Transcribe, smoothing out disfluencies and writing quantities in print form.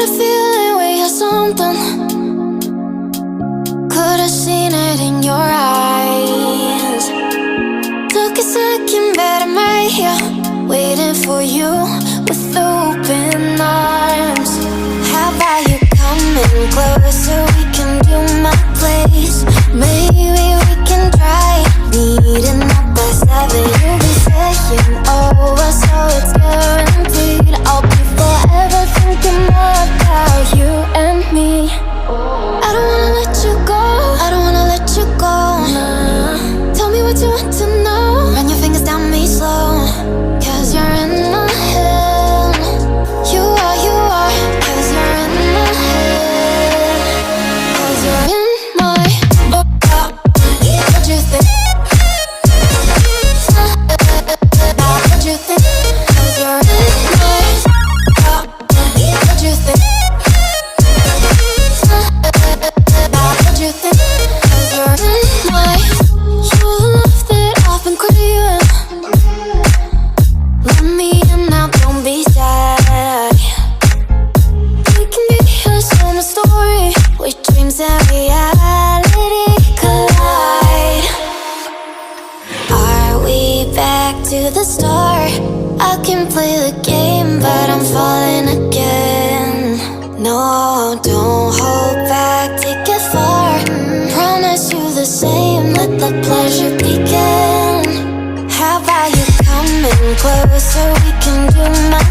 a feeling we had something. Could've seen it in your eyes. Took a second, but I'm right here, waiting for you with open arms. How about you coming closer? We can do my place. Maybe we can try meeting up by 7. You'll be saying over, so it's guaranteed. I'll be forever thinking more about you and me. I don't wanna let you go, I don't wanna let you go. Nah. Tell me what you want to know. Run your fingers down me slow, 'cause you're in my head. You are, 'cause you're in my head. 'Cause you're in my what you think? What you think? 'Cause you're in my what you think? What you think? 'Cause you're in my you're the love that I've been craving. Let me in now, don't be shy. We can be here, so my story, where dreams and reality collide. Are we back to the start? I can play the game, but I'm falling again. No, don't hold back, take it far. Promise you the same, let the pleasure begin. How about you coming closer? We can do my